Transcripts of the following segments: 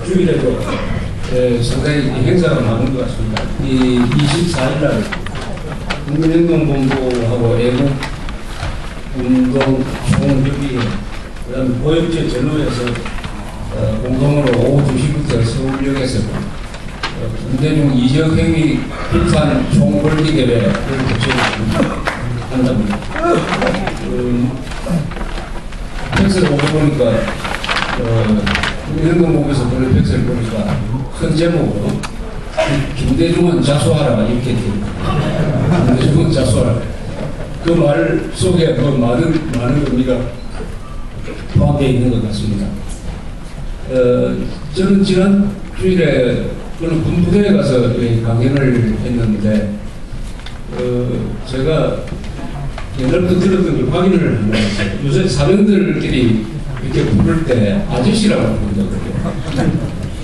주일에도 상당히 행사가 많은 것 같습니다. 이 24일날 국민행동본부하고 애국운동총협의회 그다음에 고엽제 전후에서 공동으로 오후 2시부터 서울역에서 김대중 이적행위 비판 총궐기 대회를 개최한답니다. 팩스를 보니까 국민행동본부에서 보낸 팩스를 보니까 큰 제목으로 김대중은 자수하라 이렇게 됩니다. 김대중은 자수하라. 그 말 속에 그 많은 의미가 포함되어 있는 것 같습니다. 저는 지난 주일에 군부대에 가서 강연을 했는데 제가 옛날부터 들었던 걸 확인을 하고 있어요. 요새 사병들끼리 이렇게 부를 때 아저씨라고 부른다고요.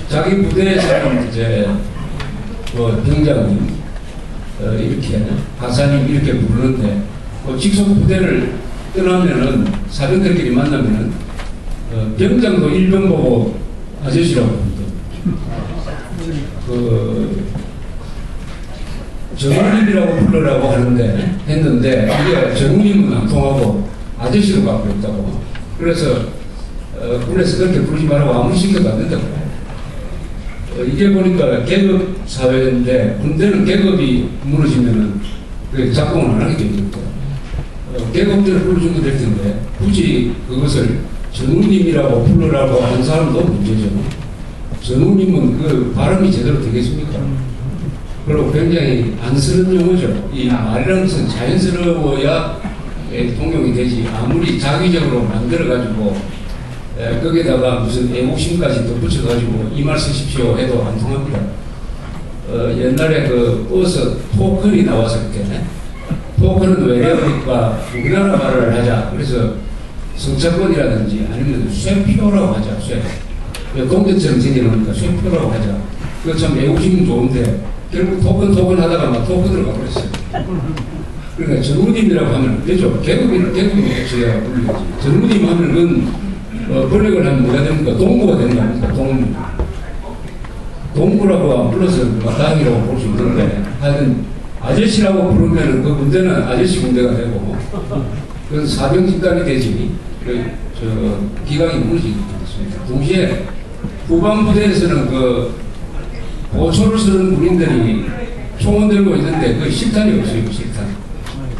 자기 부대에서는 이제 병장님 이렇게 하사님 이렇게 부르는데 직속 부대를 떠나면은 사병들끼리 만나면은 병장도 일병 보고 아저씨라고 부르거든요. 정우님이라고 부르라고 했는데 이게 정우님은 안 통하고 아저씨로 갖고 있다고. 그래서 군에서 그렇게 부르지 말라고 아무리 시켜도 안 된다고. 이게 보니까 계급 사회인데 군대는 계급이 무너지면은 작동을 안 하게 됩니다. 계급대로 불러주면 될 텐데 굳이 그것을 정우님이라고 부르라고 하는 사람도 문제죠. 정우님은 그 발음이 제대로 되겠습니까? 그리고 굉장히 안쓰러운 용어죠. 이 말이라는 것은 자연스러워야 통용이 되지 아무리 자기적으로 만들어가지고 거기에다가 무슨 애국심까지 덧붙여가지고 이 말 쓰십시오 해도 안 통합니다. 옛날에 그 버스 토큰이 나와서 이렇게 토큰은 왜 그러니까 우리나라 말을 하자. 그래서 성차권이라든지 아니면 쇠표라고 하자. 쇠. 동전처럼 생겨나니까 쇠표라고 하자. 그거 참 애국심은 좋은데 결국 토큰 하다가 막 토큰으로 가버렸어요. 그러니까 정우님이라고 하면 되죠. 계급을 제가 불리지. 정우님 하면은 번역을 하면 뭐가 됩니까? 동무가 되는 거 아닙니까? 동무. 동무라고 안 불러서 마땅이라고 볼 수 있는데 하여튼 아저씨라고 부르면 그 군대는 아저씨 군대가 되고 그건 사병 집단이 되지 기강이 무너지게 됐습니다. 동시에 후반부대에서는 보초를 쓰는 군인들이 총을 들고 있는데 그 실탄이 없어요.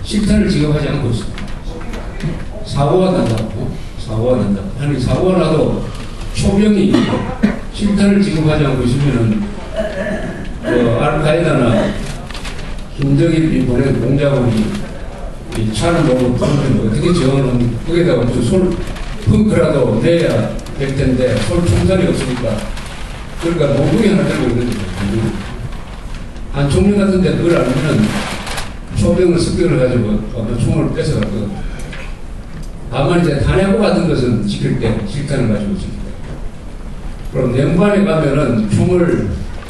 실탄을 지급하지 않고 있습니다. 사고가 난다고. 아니 사고가 나도 초병이 실탄을 지급하지 않고 있으면은 알카에다나 김정일이 보낸 공작원이 차를 보고 부르면 어떻게 저어는 거기다가 무슨 솔 펑크라도 내야 될 텐데 솔 총살이 없으니까 그러니까 몽둥이 하나 들고 있는 거죠. 한 총령 같은데 그걸 알면은 초병을 습격을 가지고 총을 뺏어가고 다만 이제 탄약고 같은 것은 지킬 때 실탄을 가지고 있습니다. 그럼 냉반에 가면은 총을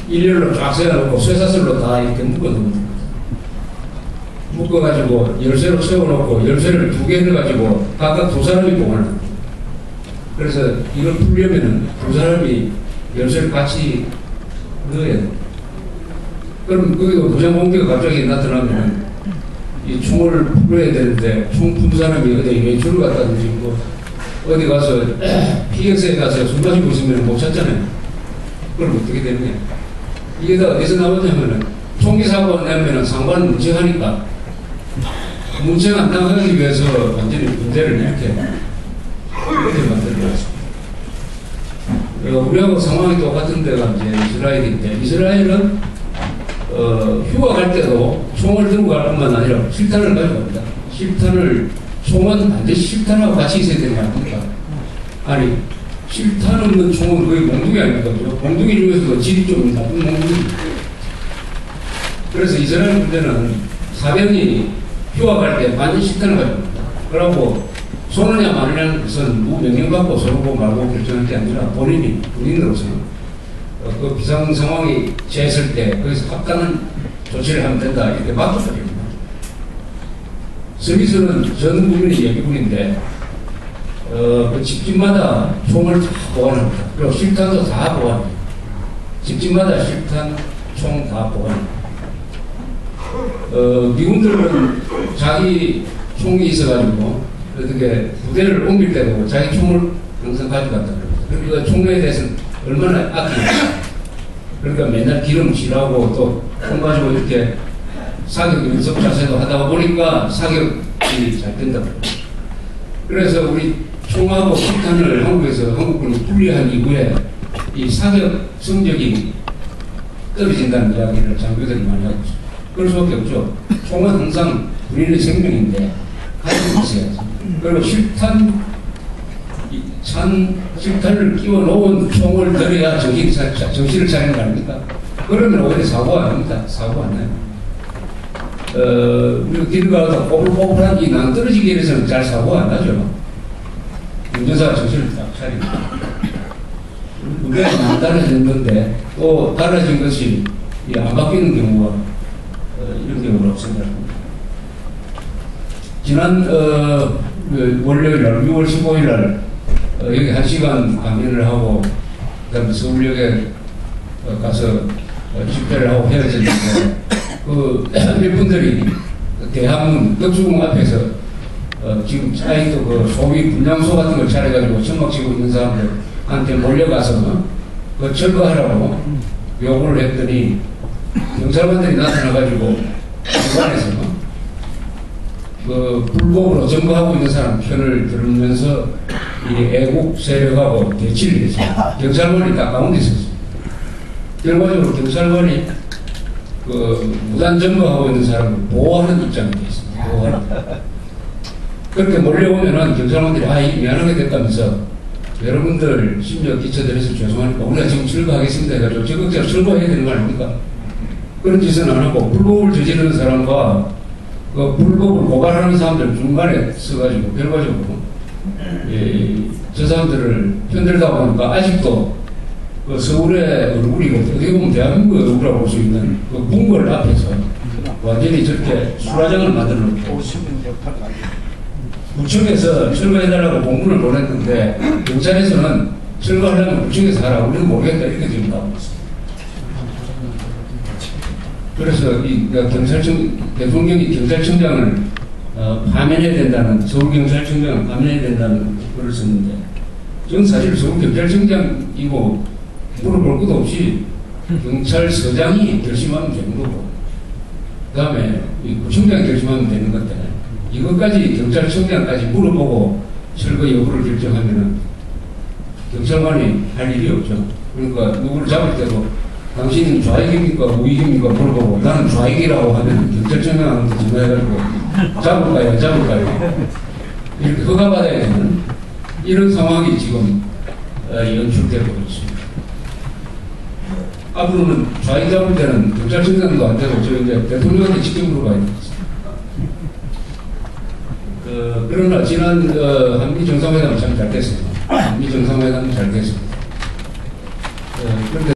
일렬로 쫙 세워놓고 쇠사슬로 다 이렇게 묶어놓습니다. 묶어가지고 열쇠로 세워놓고 열쇠를 2개 넣어가지고 각각 2사람이 보관합니다. 그래서 이걸 풀려면은 2사람이 열쇠를 같이 넣어야 돼요. 그럼 거기도 부정공개가 갑자기 나타나면 이 총을 풀어야 되는데 총 푼 사람이 어디 외출을 갔다든지 어디 가서 PX에 가서 술 마시고 있으면 못 찾잖아요. 그럼 어떻게 되느냐. 이게 다 어디서 나오냐면은 총기 사고가 나면은 상관은 문책하니까 문책 안 나가기 위해서 완전히 군대를 이렇게 만들어놨습니다. 우리하고 상황이 똑같은 데가 이제 이스라엘인데 이스라엘은 휴가 갈 때도 총을 들고 갈 뿐만 아니라 실탄을 가져갑니다. 총은 반드시 실탄하고 같이 있어야 되는 거 아닙니까? 아니 실탄 없는 총은 거의 몽둥이 아닙니까? 몽둥이 중에서도 질이 좀 나쁜 몽둥이입니다. 그래서 이스라엘 군대는 사병이 휴가 갈 때 반드시 실탄을 가져갑니다. 그러고 쏘느냐 마느냐는 것은 명령받고 쏘고 말고 결정할 게 아니라 본인으로서는 그 비상 상황이 처했을 때 거기서 합당한 조치를 하면 된다 이렇게 맡겨버립니다. 스미스는 전 국민이 예비군인데 그 집집마다 총을 다 보관합니다. 그리고 실탄도 다 보관합니다. 집집마다 실탄, 총 다 보관합니다. 미군들은 자기 총이 있어가지고 어떻게 부대를 옮길 때도 자기 총을 항상 가져갔다 그럽니다. 그러니까 총에 대해서는 얼마나 아끼는가. 그러니까 맨날 기름칠하고 또 총 가지고 이렇게 사격 연습 자세도 하다 보니까 사격이 잘 된다고. 그래서 우리 총하고 실탄을 한국에서 한국군이 분리한 이후에 이 사격 성적이 떨어진다는 이야기를 장교들이 많이 하고 있습니다. 그럴 수밖에 없죠. 총은 항상 우리의 생명인데 가지고 있어야지. 그리고 실탄을 끼워 놓은 총을 들여야 정신을 차리는 거 아닙니까? 그러면 오히려 사고가 안 납니다. 사고가 안 나요. 우리가 길 가다 꼬불꼬불한 게 난 떨어지기 위해서는 잘 사고가 안 나죠. 운전사가 정신을 딱 차립니다. 무게가 안 달라진 건데 또 달라진 것이 안 바뀌는 경우가 이런 경우는 없습니다. 지난 월요일 날 6월 15일 날 여기 1시간 강연을 하고 그다음에 서울역에 가서 집회를 하고 헤어졌는데 몇 분들이 대한문 덕수궁 앞에서 지금 차이도 그 소위 분향소 같은 걸 차려가지고 천막 치고 있는 사람들한테 몰려가서 그 철거하라고 요구를 했더니 경찰관들이 나타나가지고 중간에서 그 불법으로 점거하고 있는 사람 편을 들으면서 이 애국 세력하고 대치를 했습니다. 경찰관이 딱 가운데 있었습니다. 결과적으로 경찰관이 그 무단 점거하고 있는 사람을 보호하는 입장이 되었습니다. 보호하는. 그렇게 몰려오면은 경찰관들이 미안하게 됐다면서 여러분들 심지어 기처드려서 죄송하니까 우리가 지금 철거하겠습니다 해가지고 적극적으로 철거해야 되는 거 아닙니까? 그런 짓은 안 하고 불법을 저지르는 사람과 그 불법을 고발하는 사람들 중간에 서가지고 결과적으로 저 사람들을 편들다 보니까 아직도 그 서울의 얼굴이 어떻게 보면 대한민국의 얼굴이라고 볼 수 있는 그 궁궐 앞에서 완전히 저렇게 수라장을 만들어 놓고 구청에서 철거해달라고 공문을 보냈는데 경찰에서는 철거하려면 구청에서 하라 우리는 모르겠다 이렇게 지금 나오고 있습니다. 그래서 이 대통령이 경찰청장을 파면해야 된다는 서울경찰청장을 파면해야 된다는 글을 썼는데 저는 사실 서울경찰청장이고 물어볼 것도 없이 경찰서장이 결심하면 되는 거고 그 다음에 구청장이 결심하면 되는 건데 이것까지 경찰청장까지 물어보고 철거 여부를 결정하면은 경찰관이 할 일이 없죠. 그러니까 누구를 잡을 때도 당신은 좌익입니까 우익입니까 물어보고 나는 좌익이라고 하면 경찰청장한테 전화해가지고 잡을까요 이렇게 허가받아야 되는 이런 상황이 지금 연출되고 있습니다. 앞으로는 좌익 잡을 때는 경찰청장도 안 되고 저 이제 대통령한테 직접 물어봐야 되겠습니다. 그러나 지난 한미 정상회담 참 잘 됐습니다. 한미 정상회담 잘 됐습니다. 그런데